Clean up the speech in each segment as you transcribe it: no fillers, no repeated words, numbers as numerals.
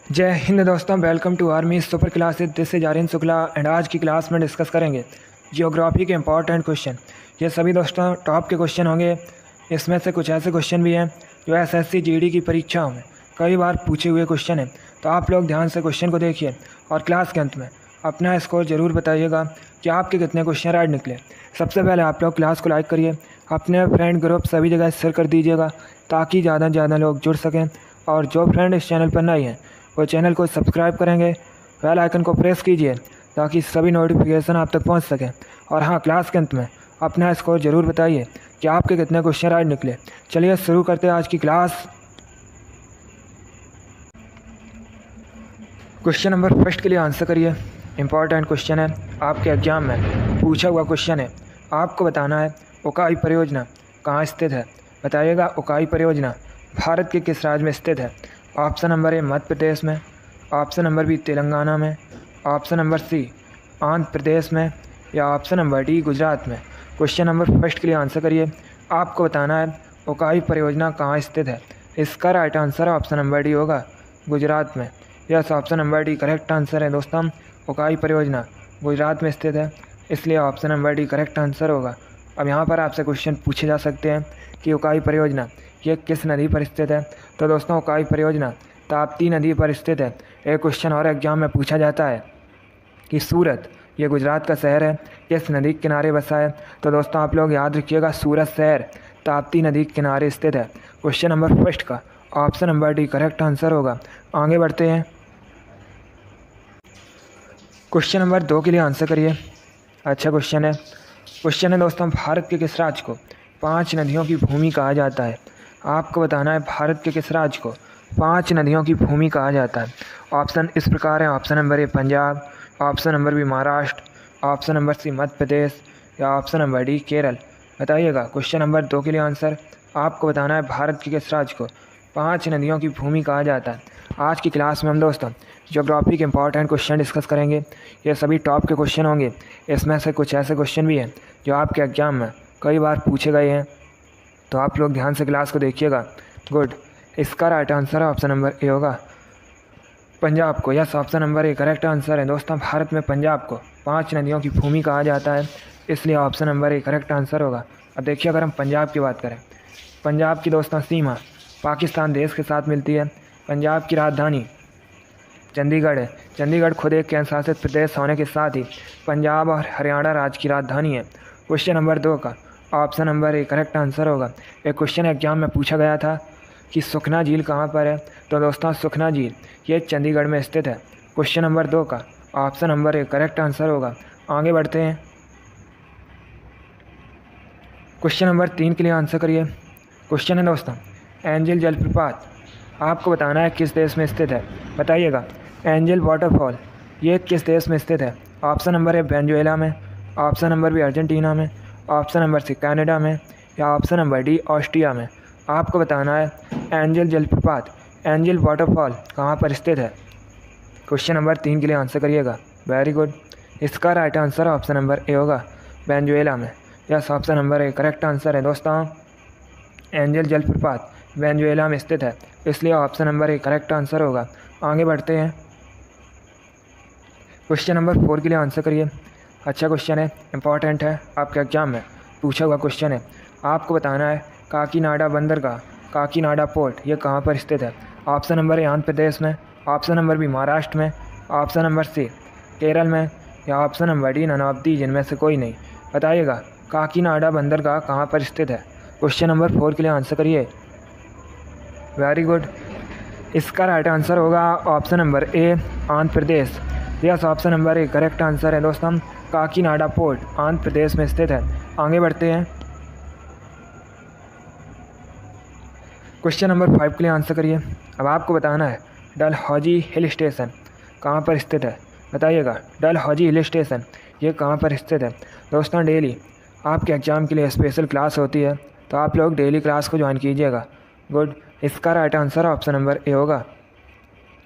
जय हिंद दोस्तों, welcome to army super classes. This is Aryan Shukla and आज की क्लास में डिस्कस करेंगे जियोग्राफी के इंपॉर्टेंट क्वेश्चन। ये सभी दोस्तों टॉप के क्वेश्चन होंगे। इसमें से कुछ ऐसे क्वेश्चन भी हैं जो एसएससी जीडी की परीक्षाओं में कई बार पूछे हुए क्वेश्चन हैं। तो आप लोग ध्यान से क्वेश्चन को देखिए और क्लास के अंत में अपना स्कोर ज़रूर बताइएगा कि आपके कितने क्वेश्चन राइट निकले। सबसे पहले आप लोग क्लास को लाइक करिए, अपने फ्रेंड ग्रुप सभी जगह शेयर कर दीजिएगा ताकि ज़्यादा से ज़्यादा लोग जुड़ सकें। और जो फ्रेंड इस चैनल पर नए हैं वो चैनल को सब्सक्राइब करेंगे, बेल आइकन को प्रेस कीजिए ताकि सभी नोटिफिकेशन आप तक पहुंच सकें। और हाँ, क्लास के अंत में अपना स्कोर ज़रूर बताइए कि आपके कितने क्वेश्चन राइट निकले। चलिए शुरू करते हैं आज की क्लास। क्वेश्चन नंबर फर्स्ट के लिए आंसर करिए। इंपॉर्टेंट क्वेश्चन है, आपके एग्जाम में पूछा हुआ क्वेश्चन है। आपको बताना है उकाई परियोजना कहाँ स्थित है। बताइएगा उकाई परियोजना भारत के किस राज्य में स्थित है। ऑप्शन नंबर ए मध्य प्रदेश में, ऑप्शन नंबर बी तेलंगाना में, ऑप्शन नंबर सी आंध्र प्रदेश में या ऑप्शन नंबर डी गुजरात में। क्वेश्चन नंबर फर्स्ट के लिए आंसर करिए। आपको बताना है उकाई परियोजना कहाँ स्थित है। इसका right answer option number D होगा, गुजरात में। Yes, option number D correct answer है दोस्तों। उकाई परियोजना गुजरात में स्थित है, इसलिए option number D correct answer होगा। अब यहाँ पर आपसे क्वेश्चन पूछे जा सकते हैं कि उकाई परियोजना ये किस नदी पर स्थित है। तो दोस्तों उकाई परियोजना ताप्ती नदी पर स्थित है। एक क्वेश्चन और एग्जाम में पूछा जाता है कि सूरत ये गुजरात का शहर है, किस नदी के किनारे बसा है। तो दोस्तों आप लोग याद रखिएगा, सूरत शहर ताप्ती नदी के किनारे स्थित है। क्वेश्चन नंबर फर्स्ट का option number D correct answer होगा। आगे बढ़ते हैं, क्वेश्चन नंबर 2 के लिए आंसर करिए। अच्छा क्वेश्चन है दोस्तों, भारत के किस राज्य को 5 नदियों की भूमि कहा जाता है। आपको बताना है भारत के किस राज्य को 5 नदियों की भूमि कहा जाता है। ऑप्शन इस प्रकार है, option number A Punjab, option number B Maharashtra, option number C Madhya Pradesh या ऑप्शन नंबर डी केरल। बताइएगा क्वेश्चन नंबर 2 के लिए आंसर। आपको बताना है भारत के किस राज्य को 5 नदियों की भूमि कहा जाता है। आज की क्लास में हम दोस्तों ज्योग्राफी के इंपॉर्टेंट क्वेश्चन डिस्कस करेंगे। ये सभी टॉप के क्वेश्चन होंगे। इसमें से कुछ ऐसे क्वेश्चन भी हैं जो आपके एग्जाम में कई बार पूछे गए हैं, तो आप लोग ध्यान से क्लास को देखिएगा। गुड, इसका राइट आंसर है ऑप्शन नंबर ए होगा, पंजाब को। Yes, option number A correct answer है दोस्तों। भारत में पंजाब को 5 नदियों की भूमि कहा जाता है, इसलिए option number A correct answer होगा। अब देखिए, अगर हम पंजाब की बात करें, पंजाब की दोस्तों सीमा पाकिस्तान देश के साथ मिलती है। पंजाब की राजधानी चंडीगढ़ है। चंडीगढ़ खुद एक केंद्र शासित प्रदेश होने के साथ ही पंजाब और हरियाणा राज्य की राजधानी है। क्वेश्चन नंबर 2 का option number A correct answer होगा। एक क्वेश्चन एग्जाम में पूछा गया था कि सुखना झील कहाँ पर है। तो दोस्तों सुखना झील ये चंडीगढ़ में स्थित है। क्वेश्चन नंबर 2 का option number A correct answer होगा। आगे बढ़ते हैं, क्वेश्चन नंबर 3 के लिए आंसर करिए। क्वेश्चन है दोस्तों, एंजल जलप्रपात आपको बताना है किस देश में स्थित है। बताइएगा एंजल वाटरफॉल ये किस देश में स्थित है। ऑप्शन नंबर ए वेनेजुएला में, ऑप्शन नंबर बी अर्जेंटीना में, ऑप्शन नंबर सी कनाडा में या ऑप्शन नंबर डी ऑस्ट्रिया में। आपको बताना है एंजल जलप्रपात एंजल वाटरफॉल कहाँ पर स्थित है। क्वेश्चन नंबर 3 के लिए आंसर करिएगा। वेरी गुड, इसका right answer option number A होगा, वेनेजुएला में। Yes, option number A correct answer है दोस्तों। एंजल जलप्रपात वेनेजुएला में स्थित है, इसलिए option number A correct answer होगा। आगे बढ़ते हैं, क्वेश्चन नंबर 4 के लिए आंसर करिए। अच्छा क्वेश्चन है, इंपॉर्टेंट है, आपके एग्जाम में पूछा हुआ क्वेश्चन है। आपको बताना है काकीनाडा बंदरगाह, काकीनाडा पोर्ट ये कहाँ पर स्थित है। ऑप्शन नंबर ए आंध्र प्रदेश में, ऑप्शन नंबर बी महाराष्ट्र में, ऑप्शन नंबर सी केरल में या option number D none of the जिनमें से कोई नहीं। बताइएगा काकीनाडा बंदरगाह कहाँ पर स्थित है। क्वेश्चन नंबर 4 के लिए आंसर करिए। वेरी गुड, इसका राइट आंसर होगा option number A Andhra Pradesh. Yes, option number A correct answer है दोस्तों। काकीनाडा पोर्ट आंध्र प्रदेश में स्थित है। आगे बढ़ते हैं, क्वेश्चन नंबर 5 के लिए आंसर करिए। अब आपको बताना है डलहौजी हिल स्टेशन कहाँ पर स्थित है। बताइएगा डलहौजी हिल स्टेशन ये कहाँ पर स्थित है। दोस्तों डेली आपके एग्ज़ाम के लिए स्पेशल क्लास होती है, तो आप लोग डेली क्लास को ज्वाइन कीजिएगा। गुड, इसका right answer option number A होगा,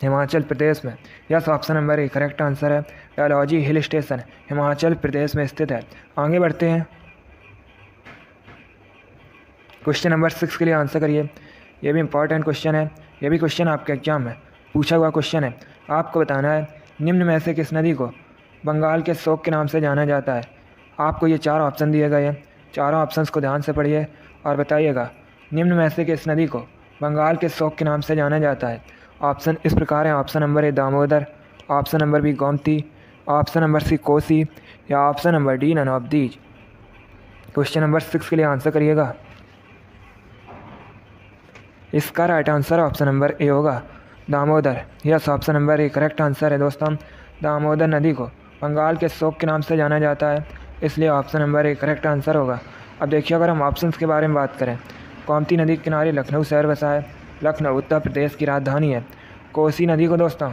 हिमाचल प्रदेश में। Yes, option number A correct answer है। डलहौजी हिल स्टेशन हिमाचल प्रदेश में स्थित है। आगे बढ़ते हैं, क्वेश्चन नंबर 6 के लिए आंसर करिए। ये भी इंपॉर्टेंट क्वेश्चन है। ये भी क्वेश्चन आपके एग्जाम में पूछा हुआ क्वेश्चन है। आपको बताना है निम्न में से किस नदी को बंगाल के शोक के नाम से जाना जाता है। आपको ये 4 ऑप्शन दिए गए हैं, चारों ऑप्शंस को ध्यान से पढ़िए और बताइएगा निम्न में से किस नदी को बंगाल के शोक के नाम से जाना जाता है। ऑप्शन इस प्रकार हैं। Option number A Damodar, option number B Gomti, option number C Kosi या option number D none of these. Question number 6 के लिए आंसर करिएगा। इसका right answer option number A होगा Damodar. Yes, option number A correct answer है दोस्तों। दामोदर नदी को बंगाल के शोक के नाम से जाना जाता है, इसलिए option number A correct answer होगा। अब देखिए अगर हम ऑप्शंस के बारे में बात करें, गोमती नदी के किनारे लखनऊ शहर बसा है। लखनऊ उत्तर प्रदेश की राजधानी है। कोसी नदी को दोस्तों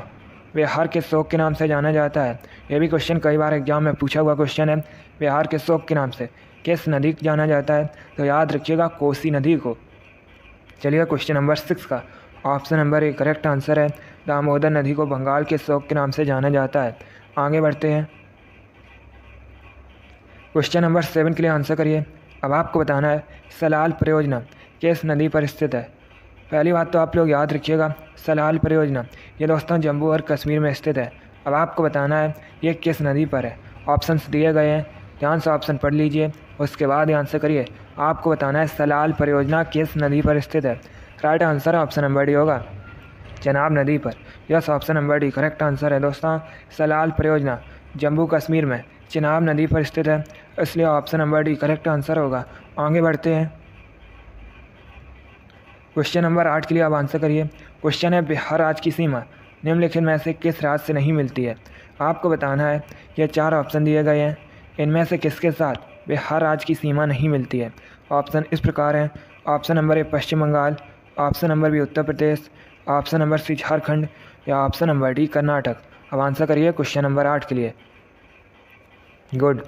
बिहार के शोक के नाम से जाना जाता है। यह भी क्वेश्चन कई बार एग्जाम में पूछा हुआ क्वेश्चन है। बिहार के शोक के नाम से किस नदी को जाना जाता है, तो याद रखिएगा कोसी नदी को। चलिए क्वेश्चन नंबर 6 का option number A correct answer है। दामोदर नदी को बंगाल के शोक के नाम से जाना जाता है। आगे बढ़ते हैं। क्वेश्चन नंबर 7 के लिए आंसर करिए। अब आपको बताना है सलाल परियोजना किस नदी पर स्थित है। पहली बात तो आप लोग याद रखिएगा, सलाल परियोजना ये दोस्तों जम्मू और कश्मीर में स्थित है। अब आपको बताना है ये किस नदी पर है। ऑप्शंस दिए गए हैं, ध्यान से ऑप्शन पढ़ लीजिए, उसके बाद आंसर करिए। आपको बताना है सलाल परियोजना किस नदी पर स्थित है। Right answer option number D होगा, चनाब नदी पर। Yes, option number D correct answer है दोस्तों। सलाल परियोजना जम्मू कश्मीर में चनाब नदी पर स्थित है, इसलिए option number D correct answer होगा। आगे बढ़ते हैं। क्वेश्चन नंबर 8 के लिए आप आंसर करिए। क्वेश्चन है बिहार राज्य की सीमा निम्नलिखित में से किस राज्य से नहीं मिलती है। आपको बताना है ये 4 ऑप्शन दिए गए हैं, इनमें से किसके साथ बिहार राज्य की सीमा नहीं मिलती है। ऑप्शन इस प्रकार हैं। Option number A Paschim Bengal, option number B Uttar Pradesh, option number C Jharkhand या ऑप्शन नंबर डी कर्नाटक। अब आंसर करिए क्वेश्चन नंबर 8 के लिए। गुड,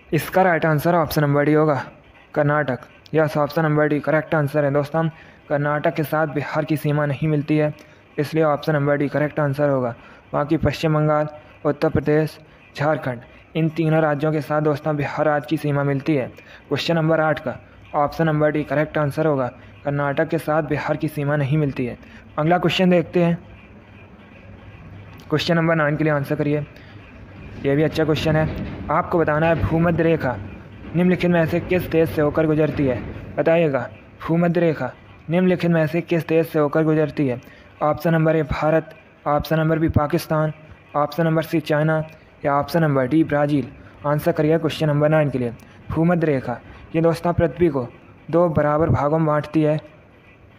इसका right answer option number D होगा Karnataka. Yes, option number D correct answer है दोस्तों। कर्नाटक के साथ बिहार की सीमा नहीं मिलती है, इसलिए option number D correct answer होगा। बाकी पश्चिम बंगाल, उत्तर प्रदेश, झारखंड इन तीनों राज्यों के साथ दोस्तों बिहार राज्य की सीमा मिलती है। क्वेश्चन नंबर 8 का option number D correct answer होगा, कर्नाटक के साथ बिहार की सीमा नहीं मिलती है। अगला क्वेश्चन देखते हैं। क्वेश्चन नंबर 9 के लिए आंसर करिए। यह भी अच्छा क्वेश्चन है। आपको बताना है भूमध्य रेखा निम्नलिखित में से किस देश से होकर गुजरती है। बताइएगा भूमध्य रेखा निम्नलिखित में से किस देश से होकर गुजरती है। Option number A Bharat, option number B Pakistan, option number C China या option number D Brazil. Answer करिए क्वेश्चन नंबर 9 के लिए। भूमध्य रेखा ये दोस्तों पृथ्वी को 2 बराबर भागों में बांटती है।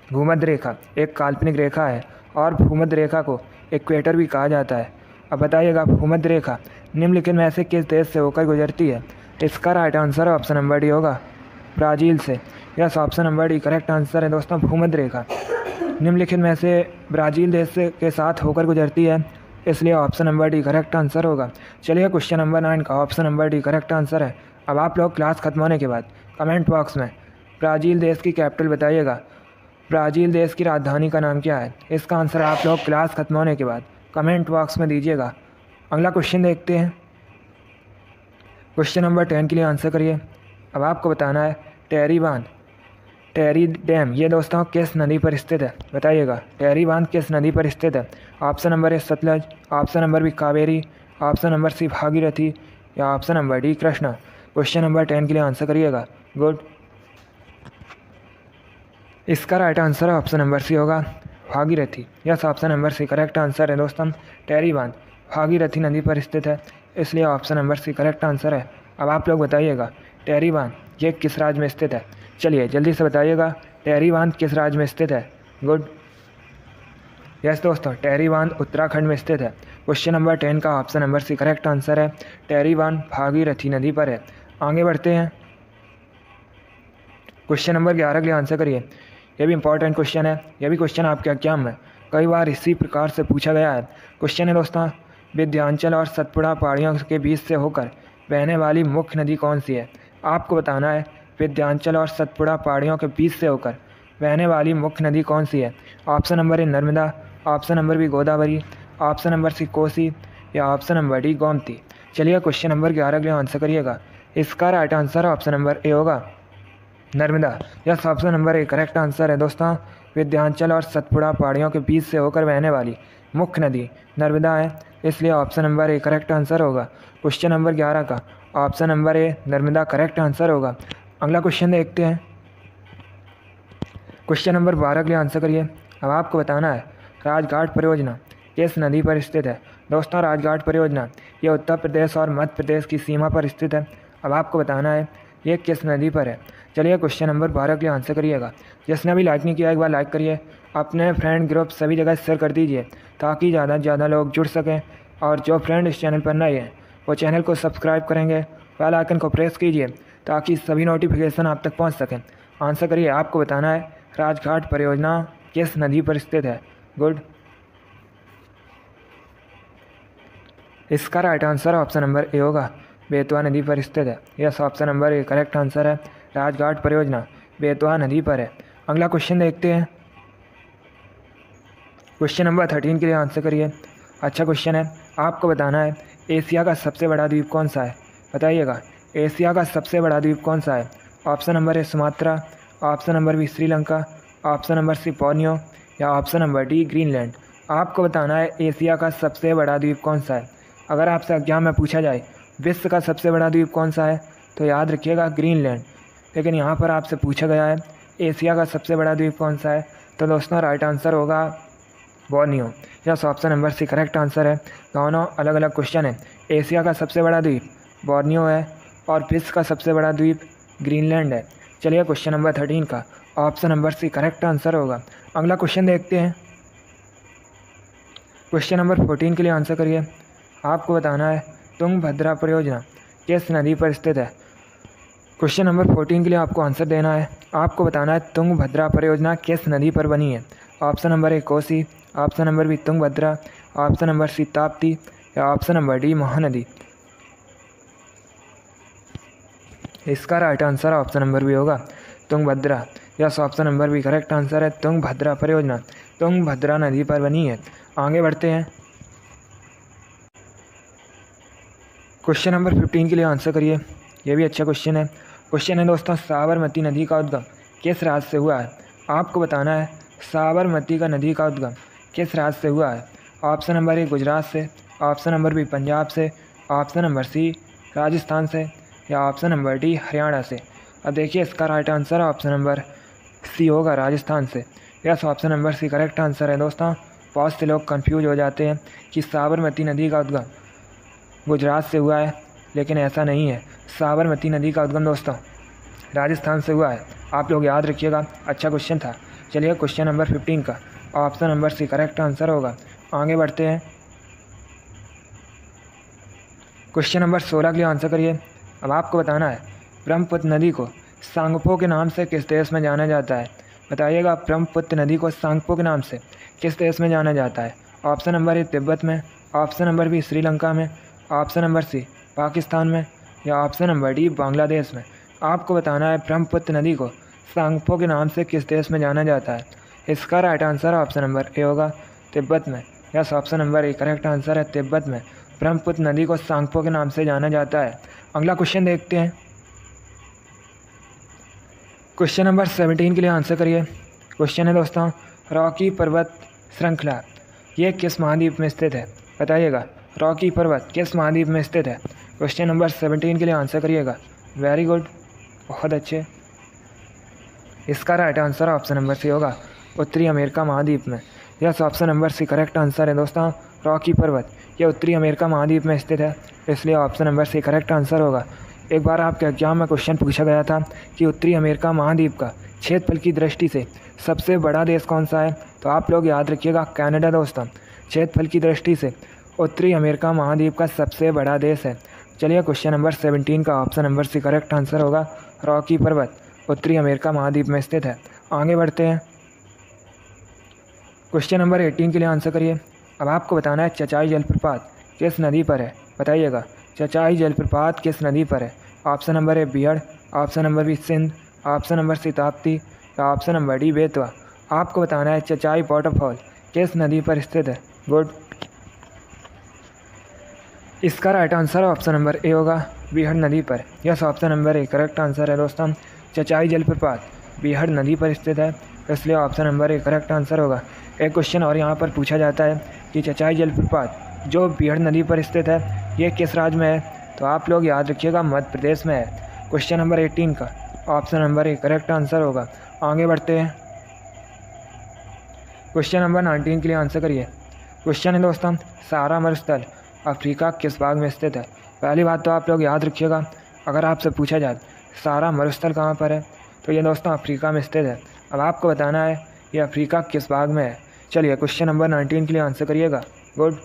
भूमध्य रेखा एक काल्पनिक रेखा है और भूमध्य रेखा को इक्वेटर भी कहा जाता है। अब बताइएगा भूमध्य रेखा निम्नलिखित में से किस देश से होकर गुजरती है। इसका right answer option number D होगा ब्राज़ील से। Yes, option number D correct answer है दोस्तों। भूमध्य रेखा निम्नलिखित में से ब्राज़ील देश के साथ होकर गुजरती है, इसलिए option number D correct answer होगा। चलिए क्वेश्चन नंबर 9 का option number D correct answer है। अब आप लोग क्लास खत्म होने के बाद कमेंट बॉक्स में ब्राज़ील देश की कैपिटल बताइएगा। ब्राज़ील देश की राजधानी का नाम क्या है। इसका आंसर आप लोग क्लास खत्म होने के बाद कमेंट बॉक्स में दीजिएगा। अगला क्वेश्चन देखते हैं। क्वेश्चन नंबर 10 के लिए आंसर करिए। अब आपको बताना है टेहरी बांध, टेहरी डैम ये दोस्तों किस नदी पर स्थित है। बताइएगा टेहरी बांध किस नदी पर स्थित है। Option number A Sutlej, option number B Kaveri, option number C Bhagirathi या option number D Krishna. Question number 10 के लिए आंसर करिएगा। गुड, इसका right answer option number C होगा Bhagirathi. Yes, option number C correct answer है दोस्तों। टेहरी बांध भागीरथी नदी पर स्थित है, इसलिए option number C correct answer है। अब आप लोग बताइएगा टेहरी बांध ये किस राज्य में स्थित है। चलिए जल्दी से बताइएगा टेहरी बांध किस राज्य में स्थित है। गुड, यस दोस्तों, टेहरी बांध उत्तराखंड में स्थित है। क्वेश्चन नंबर 10 का option number C correct answer है। टेहरी बांध भागीरथी नदी पर है। आगे बढ़ते हैं। क्वेश्चन नंबर 11 के लिए आंसर करिए। यह भी इंपॉर्टेंट क्वेश्चन है। यह भी क्वेश्चन आपके एग्जाम में कई बार इसी प्रकार से पूछा गया है। क्वेश्चन है दोस्तों विंध्याचल और सतपुड़ा पहाड़ियों के बीच से होकर बहने वाली मुख्य नदी कौन सी है। आपको बताना है विंध्याचल और सतपुड़ा पहाड़ियों के बीच से होकर बहने वाली मुख्य नदी कौन सी है। Option number A Narmada, option number B Godavari, option number C Kosi या ऑप्शन नंबर डी गोमती। चलिए क्वेश्चन नंबर 11 के लिए आंसर करिएगा। इसका right answer option number A होगा Narmada. Yes, option number A correct answer है दोस्तों। विंध्याचल और सतपुड़ा पहाड़ियों के बीच से होकर बहने वाली मुख्य नदी नर्मदा है, इसलिए option number A correct answer होगा। क्वेश्चन नंबर 11 का option number A Narmada correct answer होगा। अगला क्वेश्चन देखते हैं। क्वेश्चन नंबर 12 के लिए आंसर करिए। अब आपको बताना है राजघाट परियोजना किस नदी पर स्थित है। दोस्तों, राजघाट परियोजना ये उत्तर प्रदेश और मध्य प्रदेश की सीमा पर स्थित है। अब आपको बताना है ये किस नदी पर है। चलिए क्वेश्चन नंबर 12 के लिए आंसर करिएगा। जिसने अभी लाइक नहीं किया एक बार लाइक करिए, अपने फ्रेंड ग्रुप सभी जगह शेयर कर दीजिए ताकि ज़्यादा से ज़्यादा लोग जुड़ सकें। और जो फ्रेंड इस चैनल पर नए हैं वो चैनल को सब्सक्राइब करेंगे, बेल आइकन को प्रेस कीजिए ताकि सभी नोटिफिकेशन आप तक पहुंच सकें। आंसर करिए। आपको बताना है राजघाट परियोजना किस नदी पर स्थित है। गुड। इसका right answer option number A होगा, बेतवा नदी पर स्थित है। Yes, option number A correct answer है। राजघाट परियोजना बेतवा नदी पर है। अगला क्वेश्चन देखते हैं। क्वेश्चन नंबर 13 के लिए आंसर करिए। अच्छा क्वेश्चन है। आपको बताना है एशिया का सबसे बड़ा द्वीप कौन सा है। बताइएगा एशिया का सबसे बड़ा द्वीप कौन सा है। Option number A Sumatra, option number B Sri Lanka, option number C Borneo या ऑप्शन नंबर डी ग्रीनलैंड। आपको बताना है एशिया का सबसे बड़ा द्वीप कौन सा है। अगर आपसे एग्जाम में पूछा जाए विश्व का सबसे बड़ा द्वीप कौन सा है तो याद रखिएगा ग्रीनलैंड। लेकिन यहाँ पर आपसे पूछा गया है एशिया का सबसे बड़ा द्वीप कौन सा है, तो दोस्तों राइट आंसर होगा Borneo. Yes, option number C correct answer है। दोनों अलग अलग क्वेश्चन है। एशिया का सबसे बड़ा द्वीप बोर्नियो है और विश्व का सबसे बड़ा द्वीप ग्रीनलैंड है। चलिए क्वेश्चन नंबर 13 का option number C correct answer होगा। अगला क्वेश्चन देखते हैं। क्वेश्चन नंबर 14 के लिए आंसर करिए। आपको बताना है तुंगभद्रा परियोजना किस नदी पर स्थित है। क्वेश्चन नंबर 14 के लिए आपको आंसर देना है। आपको बताना है तुंगभद्रा परियोजना किस नदी पर बनी है। Option number A Kosi, option number B Tungabhadra, option number C Tapti या ऑप्शन नंबर डी महानदी। इसका right answer option number B होगा Tungabhadra. Yes, option number B correct answer है। तुंगभद्रा परियोजना तुंगभद्रा नदी पर बनी है। आगे बढ़ते हैं। क्वेश्चन नंबर 15 के लिए आंसर करिए। यह भी अच्छा क्वेश्चन है। क्वेश्चन है दोस्तों साबरमती नदी का उद्गम किस राज्य से हुआ है। आपको बताना है साबरमती का नदी का उद्गम किस राज्य से हुआ है। ऑप्शन नंबर ए गुजरात से, ऑप्शन नंबर बी पंजाब से, ऑप्शन नंबर सी राजस्थान से या ऑप्शन नंबर डी हरियाणा से। अब देखिए इसका right answer option number C होगा राजस्थान से। Yes, option number C correct answer है। दोस्तों बहुत से लोग कंफ्यूज हो जाते हैं कि साबरमती नदी का उद्गम गुजरात से हुआ है, लेकिन ऐसा नहीं है। साबरमती नदी का उद्गम दोस्तों राजस्थान से हुआ है। आप लोग याद रखिएगा, अच्छा क्वेश्चन था। चलिए क्वेश्चन नंबर 15 का option number C correct answer होगा। आगे बढ़ते हैं। क्वेश्चन नंबर 16 के लिए आंसर करिए। अब आपको बताना है ब्रह्मपुत्र नदी को सांगपो के नाम से किस देश में जाना जाता है। बताइएगा ब्रह्मपुत्र नदी को सांगपो के नाम से किस देश में जाना जाता है। ऑप्शन नंबर ए तिब्बत में, ऑप्शन नंबर बी श्रीलंका में, ऑप्शन नंबर सी पाकिस्तान में या ऑप्शन नंबर डी बांग्लादेश में। आपको बताना है ब्रह्मपुत्र नदी को सांगपो के नाम से किस देश में जाना जाता है। इसका right answer option number A होगा तिब्बत में। Yes, option number A correct answer है। तिब्बत में ब्रह्मपुत्र नदी को सांगपो के नाम से जाना जाता है। अगला क्वेश्चन देखते हैं। क्वेश्चन नंबर 17 के लिए आंसर करिए। क्वेश्चन है दोस्तों रॉकी पर्वत श्रृंखला ये किस महाद्वीप में स्थित है। बताइएगा रॉकी पर्वत किस महाद्वीप में स्थित है। क्वेश्चन नंबर 17 के लिए आंसर करिएगा। वेरी गुड, बहुत अच्छे। इसका right answer option number C होगा उत्तरी अमेरिका महाद्वीप में। Yes, option number C correct answer है। दोस्तों रॉकी पर्वत ये उत्तरी अमेरिका महाद्वीप में स्थित है, इसलिए option number C correct answer होगा। एक बार आपके एग्जाम में क्वेश्चन पूछा गया था कि उत्तरी अमेरिका महाद्वीप का क्षेत्रफल की दृष्टि से सबसे बड़ा देश कौन सा है, तो आप लोग याद रखिएगा कनाडा। दोस्तों क्षेत्रफल की दृष्टि से उत्तरी अमेरिका महाद्वीप का सबसे बड़ा देश है। चलिए क्वेश्चन नंबर 17 का option number C correct answer होगा रॉकी पर्वत उत्तरी अमेरिका महाद्वीप में स्थित है। आगे बढ़ते हैं। क्वेश्चन नंबर 18 के लिए आंसर करिए। अब आपको बताना है चचाई जलप्रपात किस नदी पर है। बताइएगा चचाई जलप्रपात किस नदी पर है। Option number A Beas, option number B Sindh, option number C Tapti या ऑप्शन नंबर डी बेतवा। आपको बताना है चचाई वाटरफॉल किस नदी पर स्थित है। गुड। इसका right answer option number A होगा बिहड़ नदी पर। Yes, option number A correct answer है। दोस्तों चचाई जलप्रपात बिहड़ नदी पर स्थित है। इसलिए option number A correct answer होगा। एक क्वेश्चन और यहाँ पर पूछा जाता है कि चचाई जलप्रपात जो बीहड़ नदी पर स्थित है ये किस राज्य में है? तो आप लोग याद रखिएगा मध्य प्रदेश में है। क्वेश्चन नंबर 18 का option number A correct answer होगा। आगे बढ़ते हैं, क्वेश्चन नंबर 19 के लिए आंसर करिए। क्वेश्चन है दोस्तों, सहारा मरुस्थल अफ्रीका किस भाग में स्थित है? पहली बात तो आप लोग याद रखिएगा, अगर आपसे पूछा जाए सहारा मरुस्थल कहाँ पर है तो ये दोस्तों अफ्रीका में स्थित है। अब आपको बताना है ये अफ्रीका किस भाग में है। चलिए क्वेश्चन नंबर 19 के लिए आंसर करिएगा। गुड।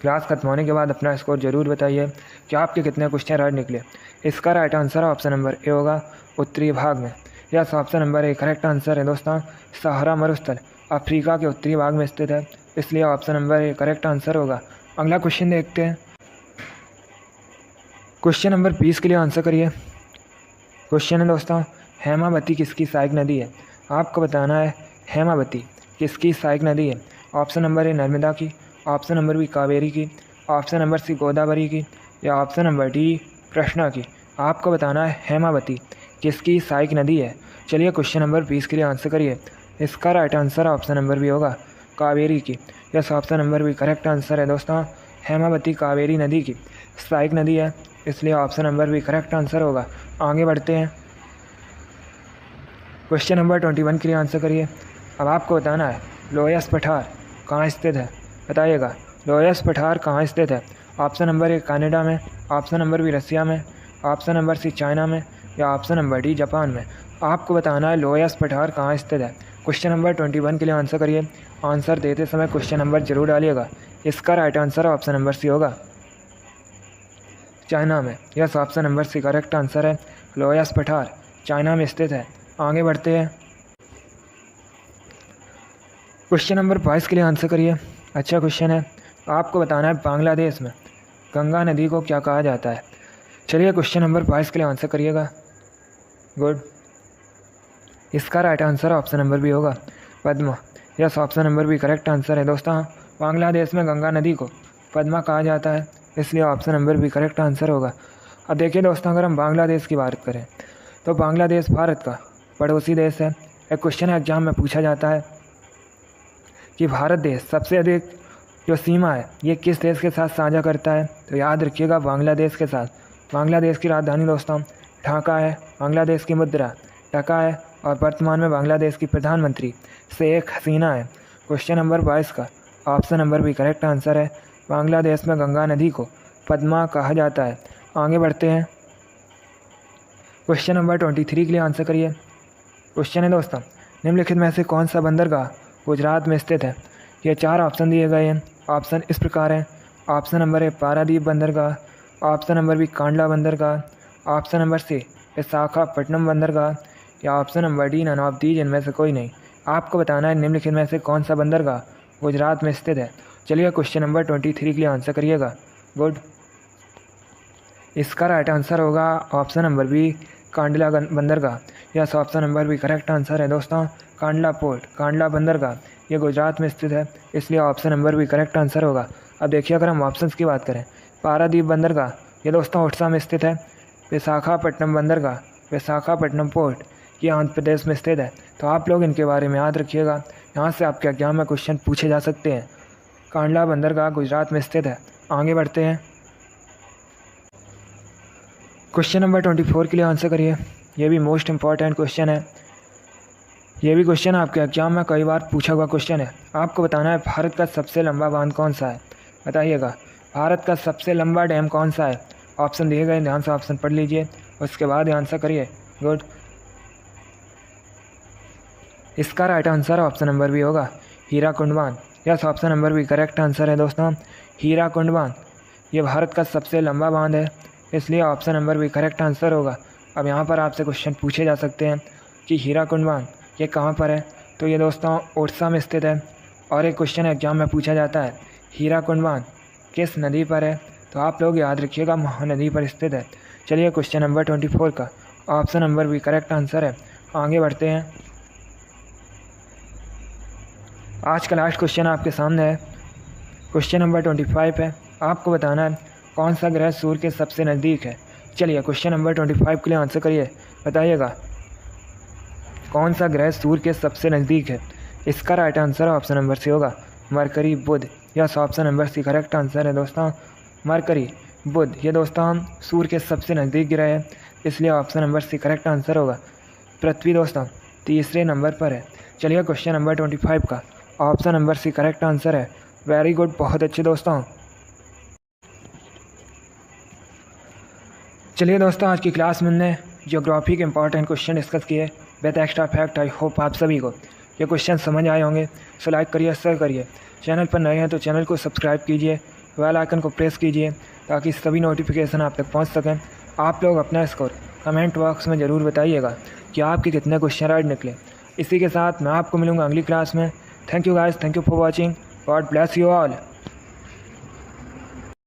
क्लास खत्म होने के बाद अपना स्कोर जरूर बताइए कि आपके कितने क्वेश्चन राइट निकले। इसका right answer option number A होगा, उत्तरी भाग में। Yes, option number A correct answer है दोस्तों। सहारा मरुस्थल अफ्रीका के उत्तरी भाग में स्थित है, इसलिए option number A correct answer होगा। अगला क्वेश्चन देखते हैं, क्वेश्चन नंबर 20 के लिए आंसर करिए। क्वेश्चन है दोस्तों, हेमावती किसकी सहायक नदी है? आपको बताना है हेमावती किसकी सहायक नदी है। ऑप्शन नंबर ए नर्मदा की, ऑप्शन नंबर बी कावेरी की, ऑप्शन नंबर सी गोदावरी की, या ऑप्शन नंबर डी कृष्णा की। आपको बताना है हेमावती किसकी सहायक नदी है। चलिए क्वेश्चन नंबर 20 के लिए आंसर करिए। इसका right answer option number B होगा, कावेरी की। Yes, option number B correct answer है दोस्तों। हेमावती कावेरी नदी की सहायक नदी है, इसलिए option number B correct answer होगा। आगे बढ़ते हैं, क्वेश्चन नंबर 21 के लिए आंसर करिए। अब आपको बताना है लोयस पठार कहाँ स्थित है, बताइएगा लोयस पठार कहाँ स्थित है। ऑप्शन नंबर ए कनाडा में, ऑप्शन नंबर बी रसिया में, ऑप्शन नंबर सी चाइना में, या ऑप्शन नंबर डी जापान में। आपको बताना है लोयस पठार कहाँ स्थित है। क्वेश्चन नंबर 21 के लिए आंसर करिए। आंसर देते समय क्वेश्चन नंबर जरूर डालिएगा। इसका right answer option number C होगा, चाइना में। Yes, option number C correct answer है, लोयस पठार चाइना में स्थित है। आगे बढ़ते हैं, क्वेश्चन नंबर 22 के लिए आंसर करिए। अच्छा क्वेश्चन है, आपको बताना है बांग्लादेश में गंगा नदी को क्या कहा जाता है। चलिए क्वेश्चन नंबर 22 के लिए आंसर करिएगा। गुड। इसका right answer option number B होगा, Padma. Yes, option number B correct answer है दोस्तों। बांग्लादेश में गंगा नदी को पद्मा कहा जाता है, इसलिए option number B correct answer होगा। अब देखिए दोस्तों, अगर हम बांग्लादेश की बात करें तो बांग्लादेश भारत का पड़ोसी देश है। एक क्वेश्चन एग्जाम में पूछा जाता है कि भारत देश सबसे अधिक जो सीमा है ये किस देश के साथ साझा करता है, तो याद रखिएगा बांग्लादेश के साथ। बांग्लादेश की राजधानी दोस्तों ढाका है, बांग्लादेश की मुद्रा टका है, और वर्तमान में बांग्लादेश की प्रधानमंत्री शेख हसीना है। क्वेश्चन नंबर 22 का option number B correct answer है, बांग्लादेश में गंगा नदी को पद्मा कहा जाता है। आगे बढ़ते हैं, क्वेश्चन नंबर 23 के लिए आंसर करिए। क्वेश्चन है दोस्तों, निम्नलिखित में से कौन सा बंदरगाह गुजरात में स्थित है। ये 4 ऑप्शन दिए गए हैं। ऑप्शन इस प्रकार हैं, ऑप्शन नंबर ए पारादीप बंदरगाह, ऑप्शन नंबर बी कांडला बंदरगाह, ऑप्शन नंबर सी विशाखापट्टनम बंदरगाह, या option number D none of these इनमें से कोई नहीं। आपको बताना है निम्नलिखित में से कौन सा बंदरगाह गुजरात में स्थित है। चलिए क्वेश्चन नंबर 23 के लिए आंसर करिएगा। गुड। इसका राइट आंसर होगा ऑप्शन नंबर बी कांडला बंदरगाह। Yes, option number B correct answer है दोस्तों। कांडला पोर्ट, कांडला बंदरगाह ये गुजरात में स्थित है, इसलिए option number B correct answer होगा। अब देखिए अगर हम ऑप्शंस की बात करें, पारादीप बंदरगाह ये दोस्तों ओडिशा में स्थित है, विशाखापट्टनम बंदरगाह विशाखापट्टनम पोर्ट ये आंध्र प्रदेश में स्थित है। तो आप लोग इनके बारे में याद रखिएगा, यहाँ से आपके एग्जाम में क्वेश्चन पूछे जा सकते हैं। कांडला बंदरगाह गुजरात में स्थित है। आगे बढ़ते हैं, क्वेश्चन नंबर 24 के लिए आंसर करिए। ये भी मोस्ट इम्पॉर्टेंट क्वेश्चन है। ये भी क्वेश्चन आपके एग्जाम में कई बार पूछा हुआ क्वेश्चन है। आपको बताना है भारत का सबसे लंबा बांध कौन सा है, बताइएगा भारत का सबसे लंबा डैम कौन सा है। ऑप्शन दिए गए, ध्यान से ऑप्शन पढ़ लीजिए, उसके बाद आंसर करिए। गुड। इसका right answer option number B होगा, हीराकुंड बांध। Yes, option number B correct answer है दोस्तों, हीराकुंड बांध ये भारत का सबसे लंबा बांध है, इसलिए option number B correct answer होगा। अब यहाँ पर आपसे क्वेश्चन पूछे जा सकते हैं कि हीराकुंड बांध ये कहाँ पर है, तो ये दोस्तों ओडिशा में स्थित है। और एक क्वेश्चन एग्जाम में पूछा जाता है हीराकुंड बांध किस नदी पर है, तो आप लोग याद रखिएगा महानदी पर स्थित है। चलिए क्वेश्चन नंबर 24 का option number B correct answer है। आगे बढ़ते हैं, आज का लास्ट क्वेश्चन आपके सामने है। क्वेश्चन नंबर 25 है, आपको बताना है कौन सा ग्रह सूर्य के सबसे नज़दीक है। चलिए क्वेश्चन नंबर 25 के लिए आंसर करिए, बताइएगा कौन सा ग्रह सूर्य के सबसे नज़दीक है? इसका right answer option number C होगा मरकरी, बुध। Yes, option number C correct answer है दोस्तों, मरकरी, बुध। ये दोस्तों सूर्य के सबसे नज़दीक ग्रह है, इसलिए option number C correct answer होगा। पृथ्वी दोस्तों तीसरे नंबर पर है। चलिए क्वेश्चन नंबर 25 का option number C correct answer है। वेरी गुड, बहुत अच्छे दोस्तों। चलिए दोस्तों, आज की क्लास में हमने ज्योग्राफी के इंपॉर्टेंट क्वेश्चन डिस्कस किए with extra fact. I hope आप सभी को ये क्वेश्चन समझ आए होंगे। सो लाइक करिए, शेयर करिए। चैनल पर नए हैं तो चैनल को सब्सक्राइब कीजिए, बेल आइकन को प्रेस कीजिए ताकि सभी नोटिफिकेशन आप तक पहुंच सकें। आप लोग अपना स्कोर कमेंट बॉक्स में ज़रूर बताइएगा कि आपके कितने क्वेश्चन राइट निकले। इसी के साथ मैं आपको मिलूँगा अगली क्लास में। Thank you guys, thank you for watching. God bless you all.